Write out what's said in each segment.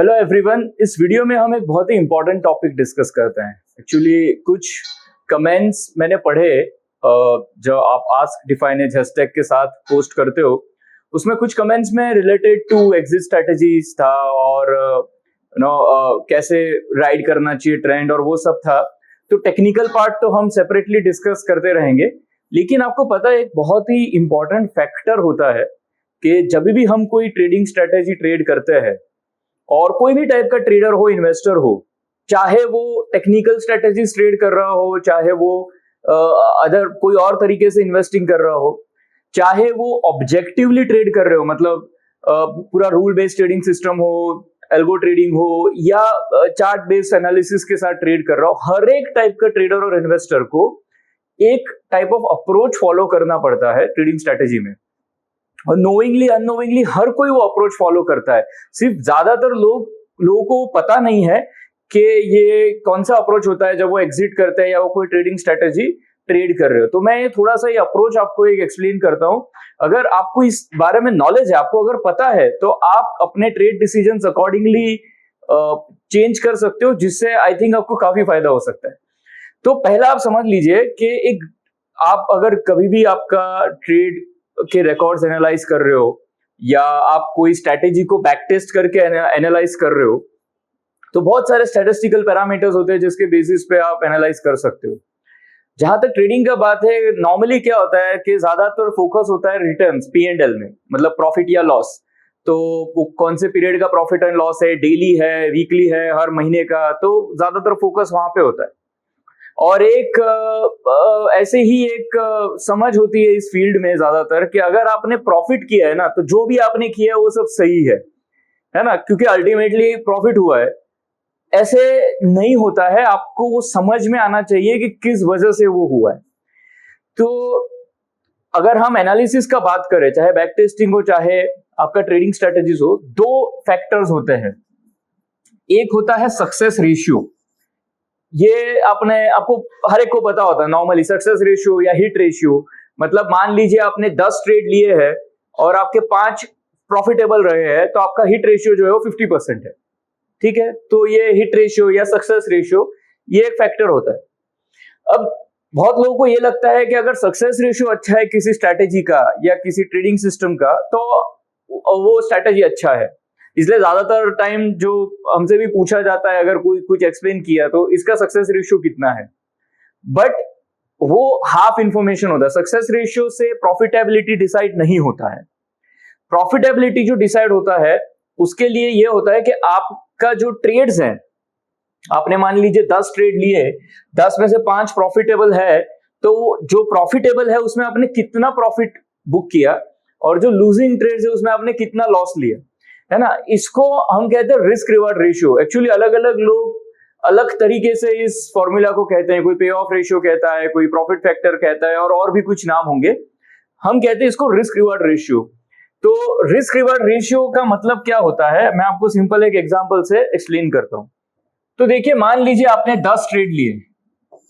Hello everyone, इस video में हम एक बहुत ही इंपॉर्टेंट टॉपिक डिस्कस करते हैं। एक्चुअली कुछ कमेंट्स मैंने पढ़े जो आप आस्क डिफाइन एज हैशटैग के साथ पोस्ट करते हो, उसमें कुछ कमेंट्स में रिलेटेड टू एग्जिट स्ट्रेटजीज था और कैसे राइड करना चाहिए ट्रेंड और वो सब था। तो टेक्निकल पार्ट तो हम सेपरेटली डिस्कस करते रहेंगे, लेकिन आपको पता है एक बहुत ही इंपॉर्टेंट फैक्टर होता है कि जब भी हम कोई ट्रेडिंग स्ट्रेटेजी ट्रेड करते हैं और कोई भी टाइप का ट्रेडर हो, इन्वेस्टर हो, चाहे वो टेक्निकल स्ट्रेटेजीज ट्रेड कर रहा हो, चाहे वो अदर कोई और तरीके से इन्वेस्टिंग कर रहा हो, चाहे वो ऑब्जेक्टिवली ट्रेड कर रहे हो, मतलब पूरा रूल बेस्ड ट्रेडिंग सिस्टम हो, एल्गो ट्रेडिंग हो, या चार्ट बेस्ड एनालिसिस के साथ ट्रेड कर रहा हो, हर एक टाइप का ट्रेडर और इन्वेस्टर को एक टाइप ऑफ अप्रोच फॉलो करना पड़ता है ट्रेडिंग स्ट्रेटेजी में। और नोइंगली अननोइंगली हर कोई वो अप्रोच फॉलो करता है। सिर्फ ज्यादातर लोगों को पता नहीं है कि ये कौन सा अप्रोच होता है जब वो एग्जिट करते हैं या वो कोई ट्रेडिंग स्ट्रेटेजी ट्रेड कर रहे हो। तो मैं थोड़ा सा ये अप्रोच आपको एक एक्सप्लेन करता हूं। अगर आपको इस बारे में नॉलेज है, आपको अगर पता है, तो आप अपने ट्रेड डिसीजंस अकॉर्डिंगली चेंज कर सकते हो, जिससे आई थिंक आपको काफी फायदा हो सकता है। तो पहला आप समझ लीजिए कि आप अगर कभी भी आपका ट्रेड के रिकॉर्ड्स एनालाइज कर रहे हो या आप कोई स्ट्रैटेजी को बैक टेस्ट करके एनालाइज कर रहे हो, तो बहुत सारे स्टैटिस्टिकल पैरामीटर्स होते हैं जिसके बेसिस पे आप एनालाइज कर सकते हो। जहां तक ट्रेडिंग का बात है, नॉर्मली क्या होता है कि ज्यादातर फोकस होता है रिटर्न्स, P&L में, मतलब प्रॉफिट या लॉस। तो कौन से पीरियड का प्रॉफिट एंड लॉस है, डेली है, वीकली है, हर महीने का, तो ज्यादातर फोकस वहां पे होता है। और एक ऐसे ही एक समझ होती है इस फील्ड में ज्यादातर कि अगर आपने प्रॉफिट किया है ना, तो जो भी आपने किया है वो सब सही है ना, क्योंकि अल्टीमेटली प्रॉफिट हुआ है। ऐसे नहीं होता है, आपको वो समझ में आना चाहिए कि किस वजह से वो हुआ है। तो अगर हम एनालिसिस का बात करें, चाहे बैक टेस्टिंग हो, चाहे आपका ट्रेडिंग स्ट्रेटेजीज हो, दो फैक्टर्स होते हैं। एक होता है सक्सेस रेशियो। ये आपको हर एक को पता होता है नॉर्मली, सक्सेस रेशियो या हिट रेशियो। मतलब मान लीजिए आपने 10 ट्रेड लिए हैं और आपके 5 प्रॉफिटेबल रहे हैं, तो आपका हिट रेशियो जो है वो 50% है। ठीक है, तो ये हिट रेशियो या सक्सेस रेशियो ये एक फैक्टर होता है। अब बहुत लोगों को ये लगता है कि अगर सक्सेस रेशियो अच्छा है किसी स्ट्रैटेजी का या किसी ट्रेडिंग सिस्टम का, तो वो स्ट्रैटेजी अच्छा है। इसलिए ज्यादातर टाइम जो हमसे भी पूछा जाता है, अगर कोई कुछ एक्सप्लेन किया तो इसका सक्सेस रेशियो कितना है, बट वो हाफ इंफॉर्मेशन होता है। सक्सेस रेशियो से प्रॉफिटेबिलिटी डिसाइड नहीं होता है। प्रॉफिटेबिलिटी जो डिसाइड होता है उसके लिए ये होता है कि आपका जो ट्रेड्स हैं, आपने मान लीजिए 10 ट्रेड लिए, 10 में से 5 प्रॉफिटेबल है, तो जो प्रॉफिटेबल है उसमें आपने कितना प्रॉफिट बुक किया, और जो लूजिंग ट्रेड्स है उसमें आपने कितना लॉस लिया, है ना। इसको हम कहते हैं रिस्क रिवार्ड रेशियो। एक्चुअली अलग अलग लोग अलग तरीके से इस फॉर्मूला को कहते हैं। कोई पे ऑफ रेशियो कहता है, कोई प्रॉफिट फैक्टर कहता है, और भी कुछ नाम होंगे। हम कहते हैं इसको रिस्क रिवार्ड रेशियो। तो रिस्क रिवार्ड रेशियो का मतलब क्या होता है, मैं आपको सिंपल एक एग्जांपल से एक्सप्लेन करता हूं। तो देखिए, मान लीजिए आपने 10 ट्रेड लिए,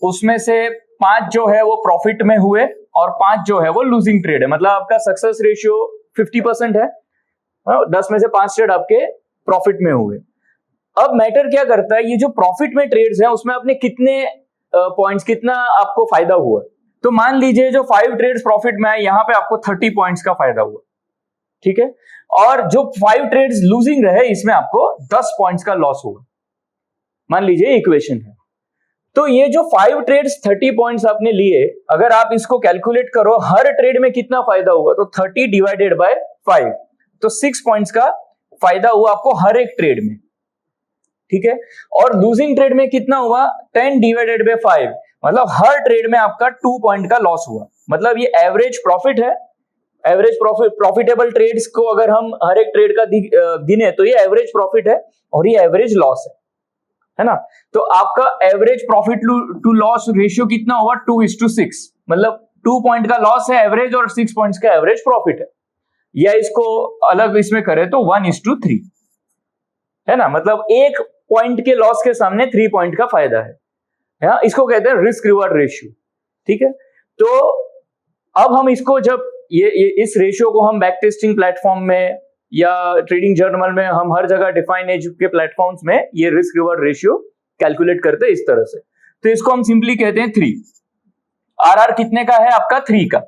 उसमें से 5 जो है वो प्रॉफिट में हुए और 5 जो है वो लूजिंग ट्रेड है। मतलब आपका सक्सेस रेशियो 50% है। 10 में से 5 ट्रेड आपके प्रॉफिट में हुए। अब मैटर क्या करता है, ये जो प्रॉफिट में ट्रेड्स हैं उसमें आपने कितने पॉइंट्स, कितना आपको फायदा हुआ। तो मान लीजिए जो 5 ट्रेड्स प्रॉफिट में आए, यहां पे आपको 30 पॉइंट्स का फायदा हुआ, ठीक है। और जो 5 ट्रेड्स लूजिंग रहे, इसमें आपको 10 पॉइंट्स का लॉस हुआ। मान लीजिए इक्वेशन है। तो ये जो 5 ट्रेड्स 30 पॉइंट्स आपने लिए, अगर आप इसको कैलकुलेट करो हर ट्रेड में कितना फायदा हुआ, तो 30 डिवाइडेड बाय 5, तो 6 पॉइंट्स का फायदा हुआ आपको हर एक ट्रेड में, ठीक है। और लूजिंग ट्रेड में कितना हुआ, 10 डिवाइडेड बाय 5, मतलब हर ट्रेड में आपका 2 पॉइंट का लॉस हुआ। मतलब ये एवरेज प्रॉफिट है। एवरेज प्रॉफिटेबल ट्रेड्स को अगर हम हर एक ट्रेड का गिने, तो ये एवरेज प्रॉफिट है और ये एवरेज लॉस है ना। तो आपका average profit to loss ratio कितना होगा, 2:6। मतलब 2 पॉइंट का लॉस है एवरेज और 6 पॉइंट्स का एवरेज प्रॉफिट है। या इसको अलग इसमें करें तो 1:3 है ना। मतलब 1 पॉइंट के लॉस के सामने 3 पॉइंट का फायदा है। इसको कहते हैं रिस्क रिवार्ड रेशियो, ठीक है। तो अब हम इसको जब ये इस रेशियो को हम बैक टेस्टिंग प्लेटफॉर्म में या ट्रेडिंग जर्नल में हम हर जगह डिफाइन एज के प्लेटफॉर्म्स में ये रिस्क रिवॉर्ड रेशियो कैलकुलेट करते हैं इस तरह से। तो इसको हम सिंपली कहते हैं 3। आरआर कितने का है आपका? 3 का।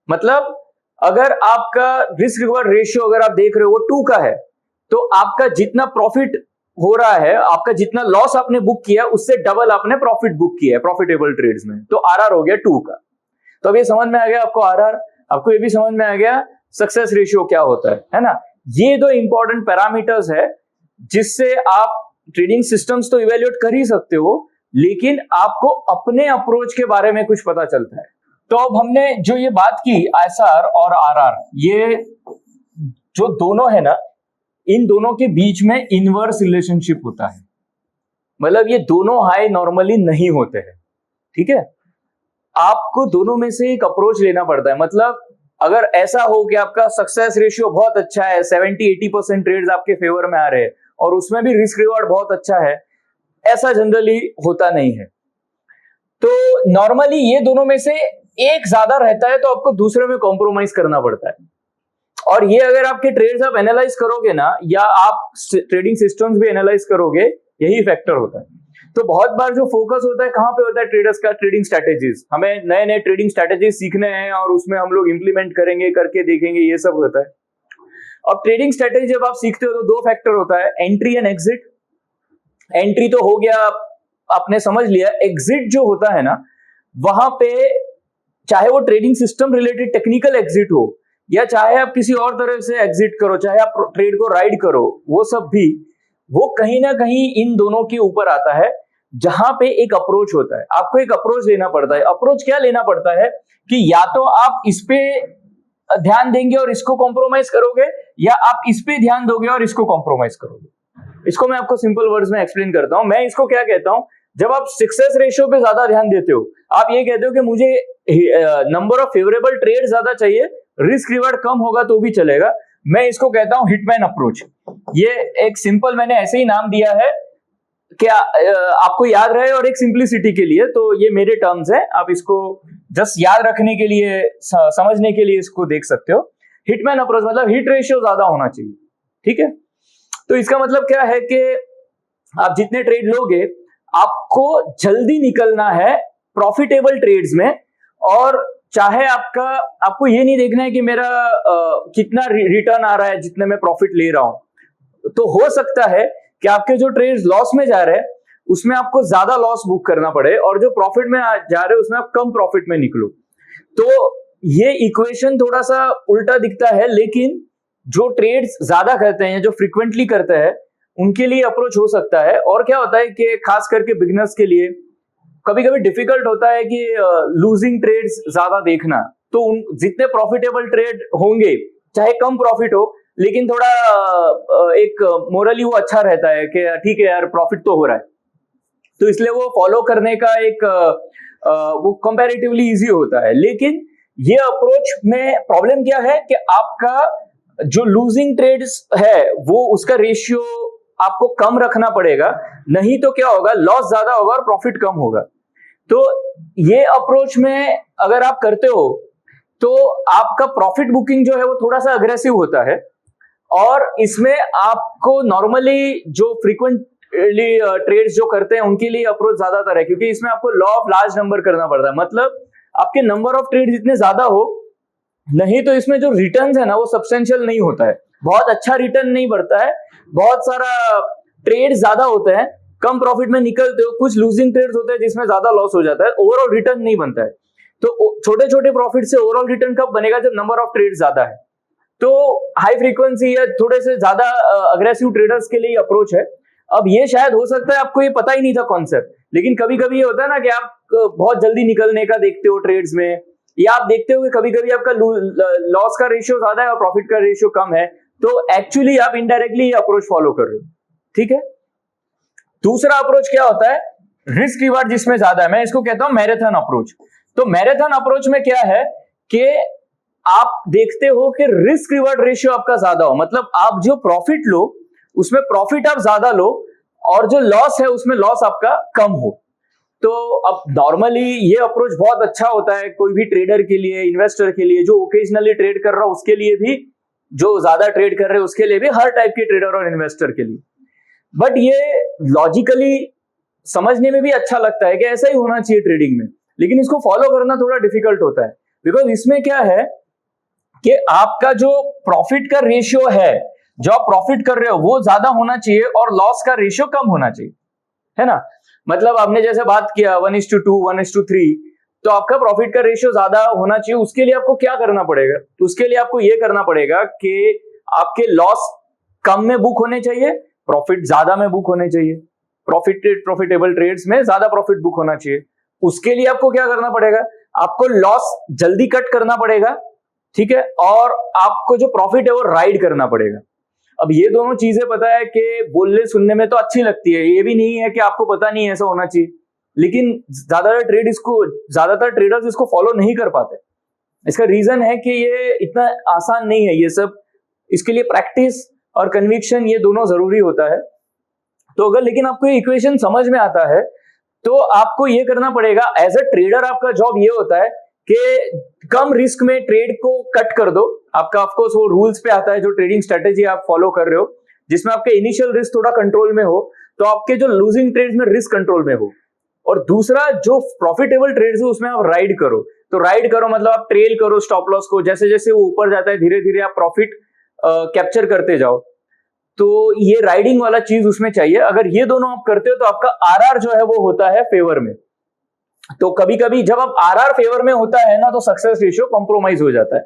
मतलब अगर आपका रिस्क रिवॉर्ड रेशियो अगर आप देख रहे हो वो 2 का है, तो आपका जितना प्रॉफिट हो रहा है, आपका जितना लॉस आपने बुक किया उससे डबल आपने प्रॉफिट बुक किया है प्रॉफिटेबल ट्रेड्स में, तो आरआर हो गया 2 का। तो अब ये समझ में आ गया आपको आरआर, आपको ये भी समझ में आ गया सक्सेस रेशियो क्या होता है ना। ये दो इंपॉर्टेंट पैरामीटर्स है जिससे आप ट्रेडिंग सिस्टम्स तो इवेल्युएट कर ही सकते हो, लेकिन आपको अपने अप्रोच के बारे में कुछ पता चलता है। तो अब हमने जो ये बात की एसआर और आरआर, ये जो दोनों है ना, इन दोनों के बीच में इनवर्स रिलेशनशिप होता है। मतलब ये दोनों हाई नॉर्मली नहीं होते हैं, ठीक है। आपको दोनों में से एक अप्रोच लेना पड़ता है। मतलब अगर ऐसा हो कि आपका सक्सेस रेशियो बहुत अच्छा है, 70-80% ट्रेड्स आपके फेवर में आ रहे हैं और उसमें भी रिस्क रिवॉर्ड बहुत अच्छा है, ऐसा जनरली होता नहीं है। तो नॉर्मली ये दोनों में से एक ज्यादा रहता है तो आपको दूसरे में कॉम्प्रोमाइज करना पड़ता है। और ये अगर आपके ट्रेड्स आप एनालाइज करोगे ना, या आप ट्रेडिंग सिस्टम्स भी एनालाइज करोगे, यही फैक्टर होता है। तो बहुत बार जो फोकस होता है कहां पे होता है ट्रेडर्स का? Trading strategies. हमें नए नए ट्रेडिंग स्ट्रैटेजीज सीखने हैं और उसमें हम लोग इंप्लीमेंट करेंगे, करके देखेंगे, ये सब होता है। अब ट्रेडिंग स्ट्रैटेजी जब आप सीखते हो तो 2 फैक्टर होता है, एंट्री एंड एग्जिट। एंट्री तो हो गया, आपने समझ लिया। एग्जिट जो होता है ना, वहां पे चाहे वो trading system related technical exit हो, या चाहे आप किसी और तरह से एग्जिट करो, चाहे आप ट्रेड को राइड करो, वो सब भी वो कहीं ना कहीं इन दोनों के ऊपर आता है, जहां पे एक अप्रोच होता है। आपको एक अप्रोच लेना पड़ता है। अप्रोच क्या लेना पड़ता है कि या तो आप इस पे ध्यान देंगे और इसको कॉम्प्रोमाइज करोगे, या आप इस पे ध्यान दोगे और इसको कॉम्प्रोमाइज करोगे। इसको मैं आपको सिंपल वर्ड्स में एक्सप्लेन करता हूं। मैं इसको क्या कहता हूं, जब आप सक्सेस रेशियो पे ज्यादा ध्यान देते हो, आप ये कहते हो कि मुझे नंबर ऑफ फेवरेबल ट्रेड ज्यादा चाहिए, रिस्क रिवॉर्ड कम होगा तो भी चलेगा, मैं इसको कहता हूं हिटमैन अप्रोच। ये एक सिंपल मैंने ऐसे ही नाम दिया है कि आपको याद रहे और एक सिंप्लिसिटी के लिए। तो ये मेरे टर्म्स है, आप इसको जस्ट याद रखने के लिए, समझने के लिए इसको देख सकते हो। हिटमैन अप्रोच मतलब हिट रेशियो ज्यादा होना चाहिए, ठीक है। तो इसका मतलब क्या है कि आप जितने ट्रेड लोगे, आपको जल्दी निकलना है प्रॉफिटेबल ट्रेड्स में। और चाहे आपको ये नहीं देखना है कि मेरा कितना रिटर्न आ रहा है जितने में प्रॉफिट ले रहा हूं। तो हो सकता है कि आपके जो ट्रेड्स लॉस में जा रहे हैं उसमें आपको ज्यादा लॉस बुक करना पड़े, और जो प्रॉफिट में जा रहे हैं उसमें आप कम प्रॉफिट में निकलो। तो ये इक्वेशन थोड़ा सा उल्टा दिखता है, लेकिन जो ट्रेड्स ज्यादा करते हैं, जो फ्रीक्वेंटली करते हैं, उनके लिए अप्रोच हो सकता है। और क्या होता है कि खास करके बिगिनर्स के लिए कभी कभी डिफिकल्ट होता है कि लूजिंग ट्रेड्स ज्यादा देखना। तो जितने प्रॉफिटेबल ट्रेड होंगे, चाहे कम प्रॉफिट हो, लेकिन थोड़ा एक मोरली वो अच्छा रहता है कि ठीक है यार, प्रॉफिट तो हो रहा है, तो इसलिए वो फॉलो करने का एक वो कंपैरेटिवली इजी होता है। लेकिन ये अप्रोच में प्रॉब्लम क्या है कि आपका जो लूजिंग ट्रेड्स है वो उसका रेशियो आपको कम रखना पड़ेगा, नहीं तो क्या होगा, लॉस ज्यादा होगा और प्रॉफिट कम होगा। तो ये अप्रोच में अगर आप करते हो तो आपका प्रॉफिट बुकिंग जो है वो थोड़ा सा अग्रेसिव होता है, और इसमें आपको नॉर्मली जो फ्रीक्वेंटली ट्रेड्स जो करते हैं उनके लिए अप्रोच ज्यादातर है, क्योंकि इसमें आपको लॉ ऑफ लार्ज नंबर करना पड़ता है। मतलब आपके नंबर ऑफ ट्रेड्स जितने ज्यादा हो, नहीं तो इसमें जो रिटर्न्स है ना वो सब्सटेंशियल नहीं होता है, बहुत अच्छा रिटर्न नहीं बढ़ता है, बहुत सारा ट्रेड ज्यादा होते हैं, कम प्रॉफिट में निकलते हो, कुछ लूजिंग ट्रेड्स होते हैं जिसमें ज्यादा लॉस हो जाता है, ओवरऑल रिटर्न नहीं बनता है। तो छोटे छोटे प्रॉफिट से ओवरऑल रिटर्न कब बनेगा, जब नंबर ऑफ ट्रेड ज्यादा है। तो हाई फ्रीक्वेंसी या थोड़े से ज्यादा अग्रेसिव ट्रेडर्स के लिए अप्रोच है। अब ये शायद हो सकता है आपको ये पता ही नहीं था कॉन्सेप्ट, लेकिन कभी कभी ये होता है ना कि आप बहुत जल्दी निकलने का देखते हो ट्रेड्स में, या आप देखते हो कि कभी कभी आपका लॉस का रेशियो ज्यादा है और प्रॉफिट का रेशियो कम है, तो एक्चुअली आप इनडायरेक्टली ये अप्रोच फॉलो कर रहे हो, ठीक है। दूसरा अप्रोच क्या होता है, रिस्क रिवार्ड जिसमें ज्यादा है, मैं इसको कहता हूं मैराथन अप्रोच। तो मैराथन अप्रोच में क्या है कि आप देखते हो कि रिस्क रिवार्ड रेशियो आपका ज्यादा हो, मतलब आप जो प्रॉफिट लो उसमें प्रॉफिट आप ज्यादा लो, और जो लॉस है उसमें लॉस आपका कम हो। तो अब नॉर्मली ये अप्रोच बहुत अच्छा होता है कोई भी ट्रेडर के लिए, इन्वेस्टर के लिए, जो ओकेजनली ट्रेड कर रहा हो उसके लिए भी जो ज्यादा ट्रेड कर रहे हैं उसके लिए भी, हर टाइप के ट्रेडर और इन्वेस्टर के लिए। बट ये लॉजिकली समझने में भी अच्छा लगता है कि ऐसा ही होना चाहिए ट्रेडिंग में, लेकिन इसको फॉलो करना थोड़ा डिफिकल्ट होता है। बिकॉज इसमें क्या है कि आपका जो प्रॉफिट का रेशियो है, जो आप प्रॉफिट कर रहे हो वो ज्यादा होना चाहिए और लॉस का रेशियो कम होना चाहिए, है ना। मतलब आपने जैसे बात किया 1:2, 1:3, तो आपका प्रॉफिट का रेशियो ज्यादा होना चाहिए। उसके लिए आपको क्या करना पड़ेगा? तो उसके लिए आपको ये करना पड़ेगा कि आपके लॉस कम में बुक होने चाहिए, प्रॉफिट ज्यादा में बुक होने चाहिए। प्रॉफिटेबल ट्रेड्स में ज्यादा प्रॉफिट बुक होना चाहिए। उसके लिए आपको क्या करना पड़ेगा? आपको लॉस जल्दी कट करना पड़ेगा, ठीक है, और आपको जो प्रॉफिट है वो राइड करना पड़ेगा। अब ये दोनों चीजें पता है कि बोलने सुनने में तो अच्छी लगती है, ये भी नहीं है कि आपको पता नहीं है ऐसा होना चाहिए, लेकिन ज्यादातर ट्रेडर्स इसको फॉलो नहीं कर पाते। इसका रीजन है कि ये इतना आसान नहीं है ये सब, इसके लिए प्रैक्टिस और कन्विक्शन ये दोनों जरूरी होता है। तो अगर लेकिन आपको ये इक्वेशन समझ में आता है तो आपको ये करना पड़ेगा, एज अ ट्रेडर आपका जॉब ये होता है कि कम रिस्क में ट्रेड को कट कर दो। आपका ऑफकोर्स वो रूल्स पे आता है, जो ट्रेडिंग स्ट्रेटेजी आप फॉलो कर रहे हो, जिसमें आपके इनिशियल रिस्क थोड़ा कंट्रोल में हो, तो आपके जो लूजिंग ट्रेड्स में रिस्क कंट्रोल में हो। और दूसरा जो प्रॉफिटेबल ट्रेड्स है उसमें आप राइड करो। तो राइड करो मतलब आप ट्रेल करो स्टॉप लॉस को, जैसे जैसे वो ऊपर जाता है धीरे धीरे आप प्रॉफिट कैप्चर करते जाओ। तो ये राइडिंग वाला चीज उसमें चाहिए। अगर ये दोनों आप करते हो तो आपका आरआर जो है वो होता है फेवर में। तो कभी कभी जब आप आरआर फेवर में होता है ना, तो सक्सेस रेशियो कॉम्प्रोमाइज हो जाता है,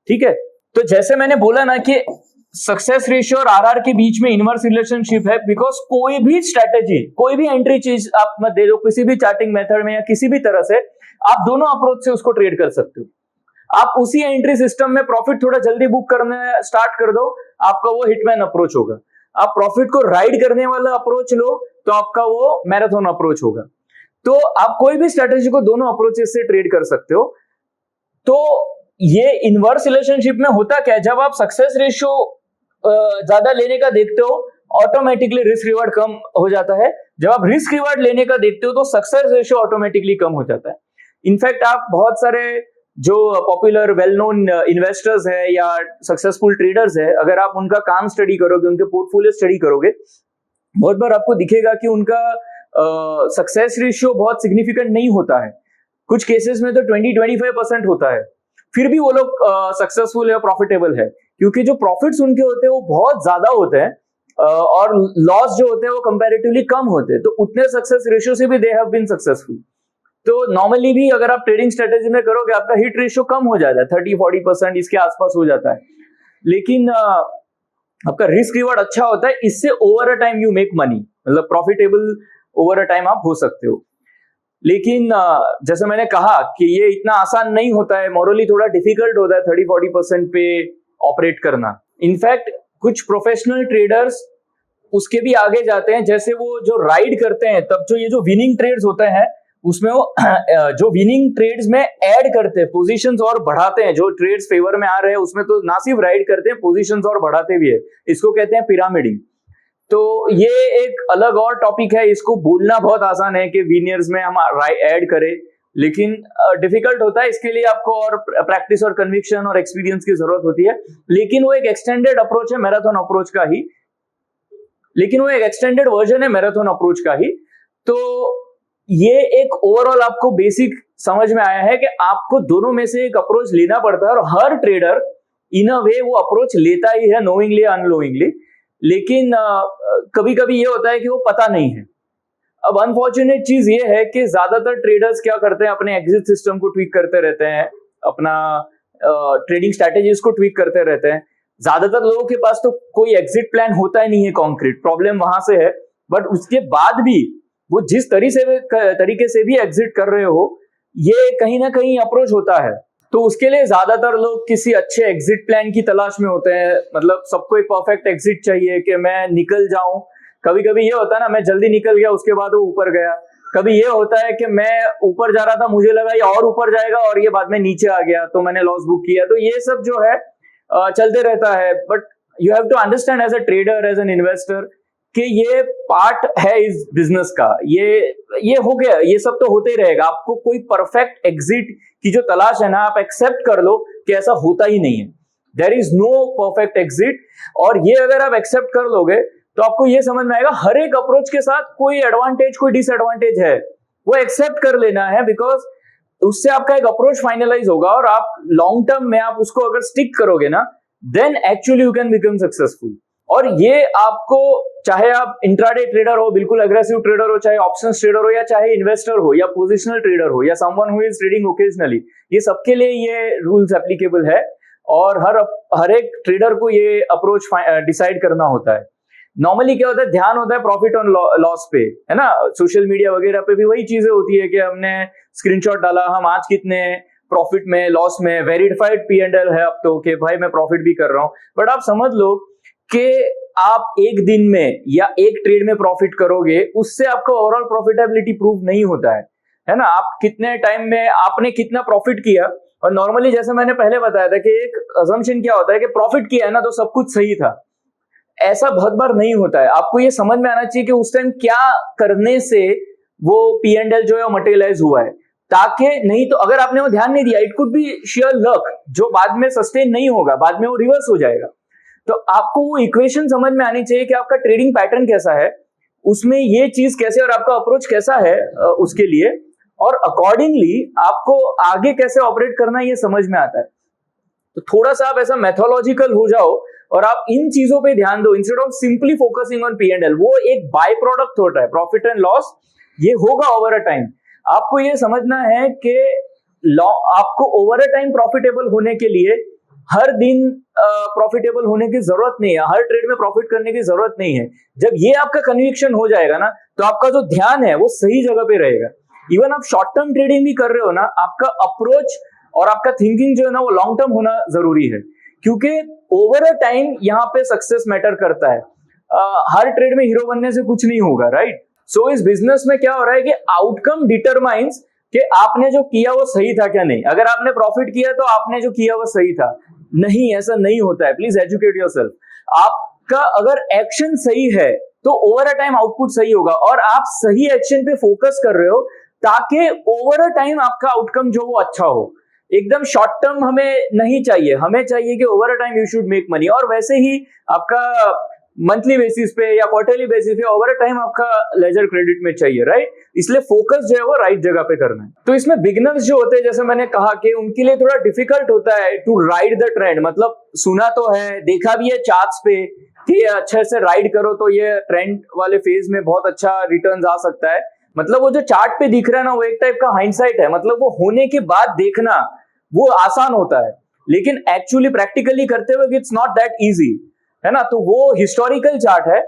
ठीक है। तो जैसे मैंने बोला ना कि सक्सेस रेशियो और आरआर के बीच में इनवर्स रिलेशनशिप है, बिकॉज कोई भी स्ट्रेटेजी, कोई भी एंट्री चीज आप मत दे दो किसी भी चार्टिंग मेथड में या किसी भी तरह से, आप दोनों अप्रोच से उसको ट्रेड कर सकते हो। आप उसी एंट्री सिस्टम में प्रॉफिट थोड़ा जल्दी बुक करने स्टार्ट कर दो, आपका वो हिटमैन अप्रोच होगा। आप प्रॉफिट को राइड करने वाला अप्रोच लो तो आपका वो मैराथन अप्रोच होगा। तो आप कोई भी स्ट्रेटेजी को दोनों अप्रोचेस से ट्रेड कर सकते हो। तो ये इनवर्स रिलेशनशिप में होता क्या है, जब आप सक्सेस रेशियो ज्यादा लेने का देखते हो, ऑटोमेटिकली रिस्क रिवार्ड कम हो जाता है। जब आप रिस्क रिवार्ड लेने का देखते हो तो सक्सेस रेशियो ऑटोमेटिकली कम हो जाता है। इनफैक्ट आप बहुत सारे जो पॉपुलर वेल नोन इन्वेस्टर्स है या सक्सेसफुल ट्रेडर्स है, अगर आप उनका काम स्टडी करोगे, उनके पोर्टफोलियो स्टडी करोगे, बहुत बार आपको दिखेगा कि उनका सक्सेस रेशियो बहुत सिग्निफिकेंट नहीं होता है। कुछ केसेस में तो 20-25% होता है, फिर भी वो लोग सक्सेसफुल है, प्रॉफिटेबल है, क्योंकि जो प्रॉफिट्स उनके होते हैं वो बहुत ज्यादा होते हैं और लॉस जो होते हैं वो कंपैरेटिवली कम होते हैं। तो उतने सक्सेस रेशियो से भी दे हैव बीन सक्सेसफुल। तो नॉर्मली भी अगर आप ट्रेडिंग स्ट्रेटेजी में करोगे, आपका हिट रेशियो कम हो जाता है, 30-40% इसके आसपास हो जाता है, लेकिन आपका रिस्क रिवॉर्ड अच्छा होता है। इससे over a time you make money, मतलब प्रॉफिटेबल ओवर अ टाइम आप हो सकते हो। लेकिन जैसे मैंने कहा कि ये इतना आसान नहीं होता है, मॉरली थोड़ा डिफिकल्ट होता है 30-40% पे ऑपरेट करना। इनफैक्ट कुछ प्रोफेशनल ट्रेडर्स उसके भी आगे जाते हैं, जैसे वो जो राइड करते हैं तब जो ये जो विनिंग ट्रेड्स होते हैं उसमें वो जो विनिंग ट्रेड्स में ऐड करते हैं पोजीशंस और बढ़ाते हैं। जो ट्रेड्स फेवर में आ रहे हैं उसमें तो ना सिर्फ राइड करते हैं, पोजीशंस और बढ़ाते भी है। इसको कहते हैं पिरामिडिंग। तो ये एक अलग और टॉपिक है, इसको बोलना बहुत आसान है कि विनियर्स में हम ऐड करें, लेकिन डिफिकल्ट होता है। इसके लिए आपको और प्रैक्टिस और कन्विक्शन और एक्सपीरियंस की जरूरत होती है। लेकिन वो एक एक्सटेंडेड अप्रोच है मैराथन अप्रोच का ही, लेकिन वो एक एक्सटेंडेड वर्जन है मैराथन अप्रोच का ही। तो ये एक ओवरऑल आपको बेसिक समझ में आया है कि आपको दोनों में से एक अप्रोच लेना पड़ता है, और हर ट्रेडर इन अ वे वो अप्रोच लेता ही है, नोइंगली अननोइंगली। लेकिन कभी कभी ये होता है कि वो पता नहीं है। अब अनफॉर्चुनेट चीज ये है कि ज्यादातर ट्रेडर्स क्या करते हैं, अपने एग्जिट सिस्टम को ट्वीक करते रहते हैं, अपना ट्रेडिंग स्ट्रैटेजीज को ट्वीक करते रहते हैं। ज्यादातर लोगों के पास तो कोई एग्जिट प्लान होता ही नहीं है कॉन्क्रीट, प्रॉब्लम वहां से है। बट उसके बाद भी वो जिस तरीके से भी एग्जिट कर रहे हो, ये कहीं ना कहीं अप्रोच होता है। तो उसके लिए ज्यादातर लोग किसी अच्छे एग्जिट प्लान की तलाश में होते हैं। मतलब सबको एक परफेक्ट एग्जिट चाहिए कि मैं निकल जाऊं। कभी कभी ये होता है ना, मैं जल्दी निकल गया उसके बाद वो ऊपर गया। कभी ये होता है कि मैं ऊपर जा रहा था, मुझे लगा ये और ऊपर जाएगा और ये बाद में नीचे आ गया, तो मैंने लॉस बुक किया। तो ये सब जो है चलते रहता है। But you have to understand as a trader, as an investor, कि ये पार्ट है इस बिजनेस का। ये हो गया, ये सब तो होते ही रहेगा। आपको कोई परफेक्ट एग्जिट की जो तलाश है ना, आप एक्सेप्ट कर लो कि ऐसा होता ही नहीं है। There is no perfect exit. और ये अगर आप एक्सेप्ट कर लोगे तो आपको ये समझ में आएगा हर एक अप्रोच के साथ कोई एडवांटेज कोई डिसएडवांटेज है, वो एक्सेप्ट कर लेना है, बिकॉज उससे आपका एक अप्रोच फाइनलाइज होगा और आप लॉन्ग टर्म में आप उसको अगर स्टिक करोगे ना, then actually you can become successful. और ये आपको, चाहे आप इंट्राडे ट्रेडर हो, बिल्कुल अग्रेसिव ट्रेडर हो, चाहे ऑप्शंस ट्रेडर हो, या चाहे इन्वेस्टर हो, या पोजिशनल ट्रेडर हो, या someone who is trading occasionally, ये सबके लिए ये रूल्स एप्लीकेबल है। और हर एक ट्रेडर को ये अप्रोच डिसाइड करना होता है। नॉर्मली क्या होता है, ध्यान होता है प्रॉफिट ऑन लॉस पे, है ना। सोशल मीडिया वगैरह पे भी वही चीजें होती है कि हमने स्क्रीनशॉट डाला, हम आज कितने प्रॉफिट में, लॉस में, वेरीफाइड P&L है अब तो कि भाई मैं प्रॉफिट भी कर रहा हूं। बट आप समझ लो कि आप एक दिन में या एक ट्रेड में प्रॉफिट करोगे, उससे आपका ओवरऑल प्रॉफिटेबिलिटी प्रूव नहीं होता है ना। आप कितने टाइम में आपने कितना प्रॉफिट किया, और नॉर्मली जैसे मैंने पहले बताया था कि एक अजम्पशन क्या होता है कि प्रॉफिट किया है ना तो सब कुछ सही था। ऐसा बहुत बार नहीं होता है। आपको ये समझ में आना चाहिए कि उस टाइम क्या करने से वो P&L जो है वो मटेरियलाइज हुआ है, ताकि नहीं तो अगर आपने वो ध्यान नहीं दिया, it could be share luck जो बाद में सस्टेन नहीं होगा, बाद में वो रिवर्स हो जाएगा। तो आपको वो इक्वेशन समझ में आनी चाहिए कि आपका ट्रेडिंग पैटर्न कैसा है, उसमें ये चीज कैसे और आपका अप्रोच कैसा है उसके लिए, और अकॉर्डिंगली आपको आगे कैसे ऑपरेट करना ये समझ में आता है। तो थोड़ा सा आप ऐसा मैथोलॉजिकल हो जाओ और आप इन चीजों पे ध्यान दो instead of simply focusing on P&L। वो एक बाय प्रोडक्ट होता है, प्रॉफिट एंड लॉस ये होगा ओवर अ टाइम। आपको ये समझना है कि आपको ओवर अ टाइम प्रॉफिटेबल होने के लिए हर दिन प्रॉफिटेबल होने की जरूरत नहीं है, हर ट्रेड में प्रॉफिट करने की जरूरत नहीं है। जब ये आपका कन्विक्शन हो जाएगा ना, तो आपका जो ध्यान है वो सही जगह पे रहेगा। इवन आप शॉर्ट टर्म ट्रेडिंग भी कर रहे हो ना, आपका अप्रोच और आपका थिंकिंग जो है ना वो लॉन्ग टर्म होना जरूरी है, क्योंकि ओवर अ टाइम यहाँ पे सक्सेस मैटर करता है। हर ट्रेड में हीरो बनने से कुछ नहीं होगा, राइट। सो इस बिजनेस में क्या हो रहा है कि आउटकम डिटरमाइंस कि आपने जो किया वो सही था क्या नहीं। अगर आपने प्रॉफिट किया तो आपने जो किया वो सही था, नहीं, ऐसा नहीं होता है। Please educate yourself. आपका अगर एक्शन सही है तो ओवर अ टाइम आउटपुट सही होगा, और आप सही एक्शन पे फोकस कर रहे हो ताकि ओवर अ टाइम आपका आउटकम जो वो अच्छा हो। एकदम शॉर्ट टर्म हमें नहीं चाहिए, हमें चाहिए कि over a time you should make money. और वैसे ही आपका मंथली बेसिस पे या क्वार्टरली बेसिस पे ओवर अ टाइम आपका लेजर क्रेडिट में चाहिए, राइट। इसलिए फोकस जो है वो राइट जगह पे करना है। तो इसमें बिगिनर्स जो होते हैं, जैसे मैंने कहा कि उनके लिए थोड़ा डिफिकल्ट होता है टू राइड द ट्रेंड। मतलब सुना तो है, देखा भी है चार्ट्स पे कि अच्छे से राइड करो तो ये ट्रेंड वाले फेज में बहुत अच्छा रिटर्न्स आ सकता है। मतलब वो जो चार्ट पे दिख रहा है ना, वो एक टाइप का हाइंडसाइट है। मतलब वो होने के बाद देखना वो आसान होता है, लेकिन एक्चुअली प्रैक्टिकली करते हुए इट्स नॉट दैट इजी, है ना। तो वो हिस्टोरिकल चार्ट है,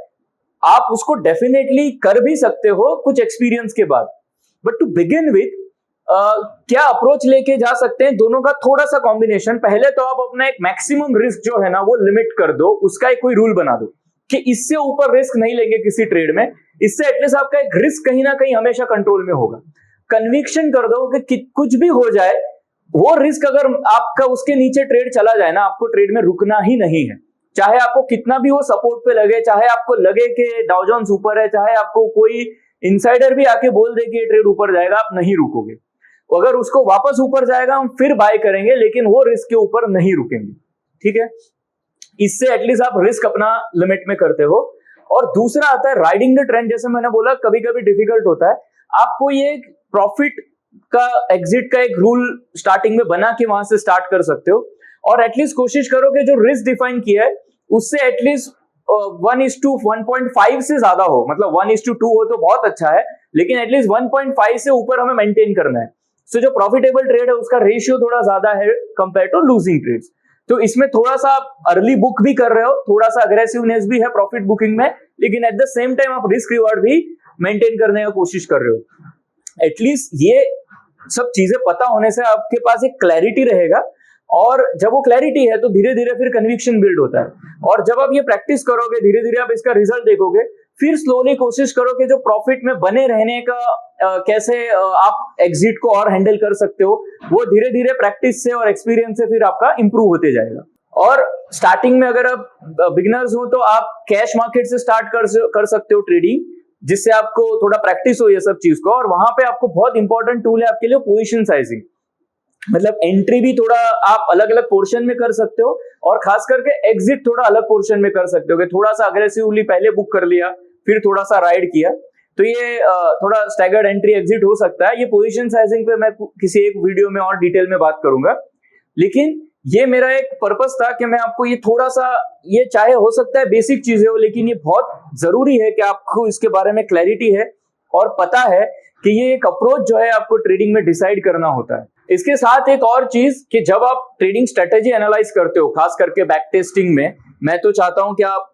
आप उसको डेफिनेटली कर भी सकते हो कुछ एक्सपीरियंस के बाद। बट टू बिगिन विथ क्या अप्रोच लेके जा सकते हैं, दोनों का थोड़ा सा कॉम्बिनेशन। पहले तो आप अपना एक मैक्सिमम रिस्क जो है ना वो लिमिट कर दो, उसका एक कोई रूल बना दो कि इससे ऊपर रिस्क नहीं लेंगे किसी ट्रेड में। इससे एटलीस्ट आपका एक रिस्क कहीं ना कहीं हमेशा कंट्रोल में होगा। कन्विक्शन कर दो कि कुछ भी हो जाए, वो रिस्क अगर आपका उसके नीचे ट्रेड चला जाए ना, आपको ट्रेड में रुकना ही नहीं है। चाहे आपको कितना भी वो सपोर्ट पे लगे, चाहे आपको लगे कि डाउ जोन्स ऊपर है, चाहे आपको कोई इनसाइडर भी आके बोल दे कि ये ट्रेड ऊपर जाएगा, आप नहीं रुकोगे। अगर उसको वापस ऊपर जाएगा हम फिर बाय करेंगे, लेकिन वो रिस्क के ऊपर नहीं रुकेंगे, ठीक है। इससे एटलीस्ट आप रिस्क अपना लिमिट में करते हो। और दूसरा आता है राइडिंग द ट्रेंड। जैसे मैंने बोला कभी कभी डिफिकल्ट होता है, आपको ये प्रॉफिट का एग्जिट का एक रूल स्टार्टिंग में बना के वहां से स्टार्ट कर सकते हो, और एटलीस्ट कोशिश करो कि जो रिस्क डिफाइन किया है उससे एटलीस्ट 1:1.5 से ज्यादा हो। मतलब 1:2 हो तो बहुत अच्छा है, लेकिन एटलीस्ट 1.5 से ऊपर हमें मेंटेन करना है। सो जो प्रॉफिटेबल ट्रेड है उसका रेशियो थोड़ा ज्यादा है कंपेयर टू लूजिंग ट्रेड्स। तो इसमें थोड़ा सा अर्ली बुक भी कर रहे हो, थोड़ा सा अग्रेसिवनेस भी है प्रॉफिट बुकिंग में, लेकिन एट द सेम टाइम आप रिस्क रिवार्ड भी मेंटेन करने की कोशिश कर रहे हो। एटलीस्ट ये सब चीजें पता होने से आपके पास एक क्लैरिटी रहेगा, और जब वो क्लैरिटी है तो धीरे धीरे फिर कन्विक्शन बिल्ड होता है। और जब आप ये प्रैक्टिस करोगे, धीरे धीरे आप इसका रिजल्ट देखोगे, फिर स्लोली कोशिश करो कि जो प्रॉफिट में बने रहने का कैसे आप एग्जिट को और हैंडल कर सकते हो, वो धीरे धीरे प्रैक्टिस से और एक्सपीरियंस से फिर आपका इंप्रूव होते जाएगा। और स्टार्टिंग में अगर आप बिगिनर्स हो तो आप कैश मार्केट से स्टार्ट कर सकते हो ट्रेडिंग, जिससे आपको थोड़ा प्रैक्टिस हो ये सब चीज को। और वहां पे आपको बहुत इंपॉर्टेंट टूल है आपके लिए पोजीशन साइजिंग। मतलब एंट्री भी थोड़ा आप अलग अलग पोर्शन में कर सकते हो और खास करके एग्जिट थोड़ा अलग पोर्शन में कर सकते हो कि थोड़ा सा अग्रेसिवली पहले बुक कर लिया फिर थोड़ा सा राइड किया, तो ये थोड़ा स्टैगर्ड एंट्री एग्जिट हो सकता है। ये पोजीशन साइजिंग पे मैं किसी एक वीडियो में और डिटेल में बात करूंगा, लेकिन ये मेरा एक पर्पस था कि मैं आपको ये थोड़ा सा, ये चाहे हो सकता है बेसिक चीजें हो, लेकिन ये बहुत जरूरी है कि आपको इसके बारे में क्लैरिटी है और पता है कि ये एक अप्रोच जो है आपको ट्रेडिंग में डिसाइड करना होता है। इसके साथ एक और चीज कि जब आप ट्रेडिंग स्ट्रेटेजी एनालाइज करते हो, खास करके बैक टेस्टिंग में, मैं तो चाहता हूं कि आप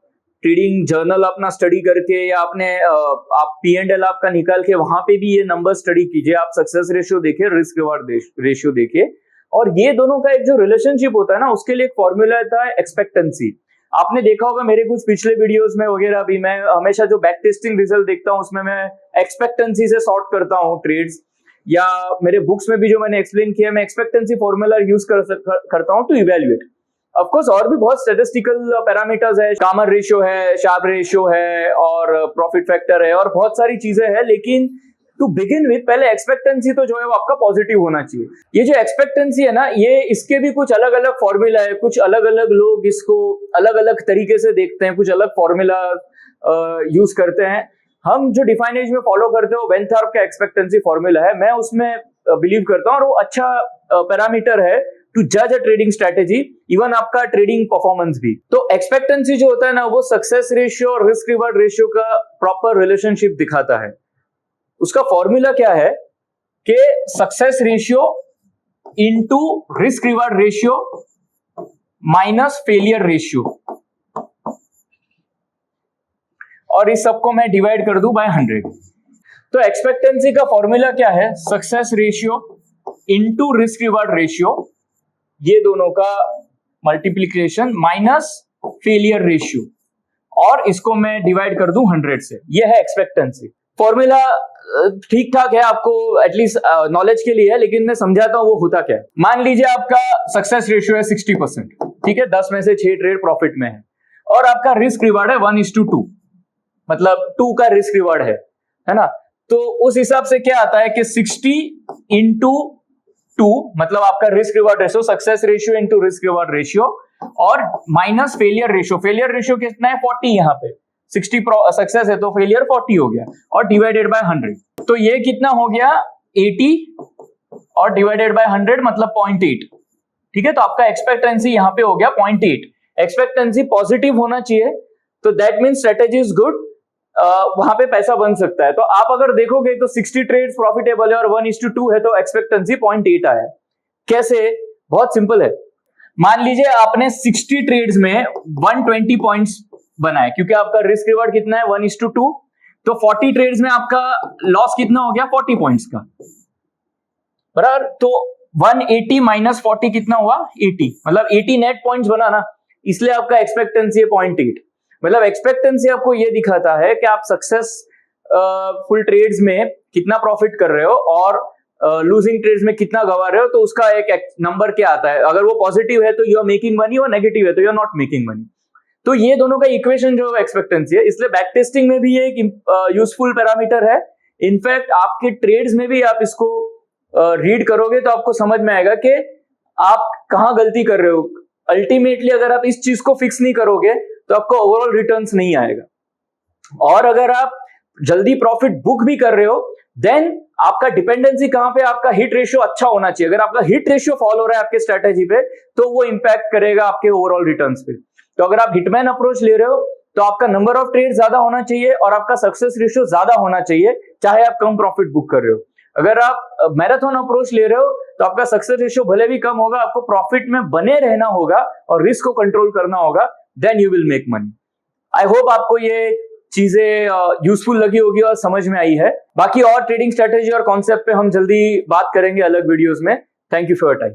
ट्रेडिंग जर्नल अपना स्टडी करके या अपने आप P&L आपका निकाल के वहां पे भी ये नंबर स्टडी कीजिए, आप सक्सेस रेशियो देखिए, रिस्क रिवार्ड रेशियो देखिए, और ये दोनों का एक जो रिलेशनशिप होता है ना, उसके लिए एक फॉर्मूला होता है एक्सपेक्टेंसी। आपने देखा होगा मेरे कुछ पिछले वीडियोस में वगैरह भी, मैं हमेशा जो बैक टेस्टिंग रिजल्ट देखता हूं उसमें मैं एक्सपेक्टेंसी से सॉर्ट करता हूं ट्रेड्स, या मेरे बुक्स में भी जो मैंने एक्सप्लेन किया मैं एक्सपेक्टेंसी फॉर्मूला यूज करता हूं टू इवेल्युएट। ऑफ कोर्स और भी बहुत स्टैटिस्टिकल पैरामीटर्स है, कामन रेशियो है, शार्प रेशियो है, और प्रॉफिट फैक्टर है, और बहुत सारी चीजें हैं, लेकिन टू बिगिन विथ पहले एक्सपेक्टेंसी तो जो है वो आपका पॉजिटिव होना चाहिए। ये जो एक्सपेक्टेंसी है ना, ये इसके भी कुछ अलग अलग फॉर्मूला है, कुछ अलग अलग लोग इसको अलग अलग तरीके से देखते हैं, कुछ अलग फॉर्मूला यूज करते हैं। हम जो डिफाइन एज में फॉलो करते हो वेंथॉर्प का एक्सपेक्टेंसी फॉर्मूला है, मैं उसमें बिलीव करता हूँ और वो अच्छा पैरामीटर है टू जज अ ट्रेडिंग स्ट्रेटेजी, इवन आपका ट्रेडिंग परफॉर्मेंस भी। तो एक्सपेक्टेंसी जो होता है ना, वो सक्सेस रेशियो और रिस्क रिवार्ड रेशियो का प्रॉपर रिलेशनशिप दिखाता है। उसका फॉर्मूला क्या है कि success ratio into risk reward ratio minus failure ratio, और इस सबको मैं डिवाइड कर दूं बाय 100। तो एक्सपेक्टेंसी का फॉर्मूला क्या है? Success ratio into risk reward ratio, ये दोनों का मल्टीप्लीकेशन माइनस फेलियर रेशियो, और इसको मैं डिवाइड कर दूं 100 से। ये है एक्सपेक्टेंसी फॉर्मूला। ठीक ठाक है, आपको एटलीस्ट नॉलेज के लिए है, लेकिन मैं समझाता हूं वो होता क्या है। मान लीजिए आपका सक्सेस रेशियो है 60%, ठीक है, 10 में से 6 ट्रेड प्रॉफिट में है, और आपका रिस्क रिवार्ड है 1:2, मतलब 2 का रिस्क रिवार्ड है ना। तो उस हिसाब से क्या आता है कि 60 इंटू 2, मतलब आपका risk reward ratio, success ratio into risk reward ratio, और minus failure ratio. Failure ratio कितना है? 40। यहाँ पे 60 सक्सेस है तो फेलियर 40 हो गया, और डिवाइडेड बाय 100। तो ये कितना हो गया? 80, और डिवाइडेड बाय 100 मतलब 0.8। ठीक है, तो आपका एक्सपेक्टेंसी यहाँ पे हो गया 0.8। एक्सपेक्टेंसी पॉजिटिव होना चाहिए, तो that means strategy is good, वहां पे पैसा बन सकता है। तो आप अगर देखोगे तो 60 ट्रेड्स प्रॉफिटेबल है और 1:2 है, तो एक्सपेक्टेंसी 0.8 आया। कैसे? बहुत सिंपल है। मान लीजिए आपने 60 ट्रेड्स में 120 पॉइंट्स बनाए, क्योंकि आपका रिस्क रिवार्ड कितना है? 1:2, तो 40 ट्रेड्स में आपका लॉस कितना हो गया? 40 पॉइंट्स का, बराबर। तो 180 माइनस 40 कितना हुआ? 80, मतलब 80 नेट पॉइंट्स बना ना, इसलिए आपका एक्सपेक्टेंसी है 0.8। मतलब एक्सपेक्टेंसी आपको ये दिखाता है कि आप सक्सेस फुल ट्रेड्स में कितना प्रॉफिट कर रहे हो और लूजिंग ट्रेड्स में कितना गवा रहे हो, तो उसका एक नंबर क्या आता है। अगर वो पॉजिटिव है तो यू आर मेकिंग मनी, और नेगेटिव है तो you are not making money. तो ये दोनों का इक्वेशन जो एक्सपेक्टेंसी है, इसलिए बैक टेस्टिंग में भी ये एक यूजफुल पैरामीटर है। इनफैक्ट आपके ट्रेड्स में भी आप इसको रीड करोगे तो आपको समझ में आएगा कि आप कहां गलती कर रहे हो। अल्टीमेटली अगर आप इस चीज को फिक्स नहीं करोगे तो आपको ओवरऑल रिटर्न्स नहीं आएगा। और अगर आप जल्दी प्रॉफिट बुक भी कर रहे हो, देन आपका डिपेंडेंसी कहां पे? आपका हिट रेशियो अच्छा होना चाहिए। अगर आपका हिट रेशियो फॉल हो रहा है आपके स्ट्रेटेजी पे, तो वो इंपैक्ट करेगा आपके ओवरऑल रिटर्न्स पे। तो अगर आप हिटमैन अप्रोच ले रहे हो तो आपका नंबर ऑफ ट्रेड ज्यादा होना चाहिए और आपका सक्सेस रेशियो ज्यादा होना चाहिए, चाहे आप कम प्रॉफिट बुक कर रहे हो। अगर आप मैराथन अप्रोच ले रहे हो तो आपका सक्सेस रेशियो भले भी कम होगा, आपको प्रॉफिट में बने रहना होगा और रिस्क को कंट्रोल करना होगा, then you will make money. I hope आपको ये चीजें यूजफुल लगी होगी और समझ में आई है। बाकी और ट्रेडिंग स्ट्रेटेजी और कॉन्सेप्ट पे हम जल्दी बात करेंगे अलग वीडियोस में। Thank you for your time.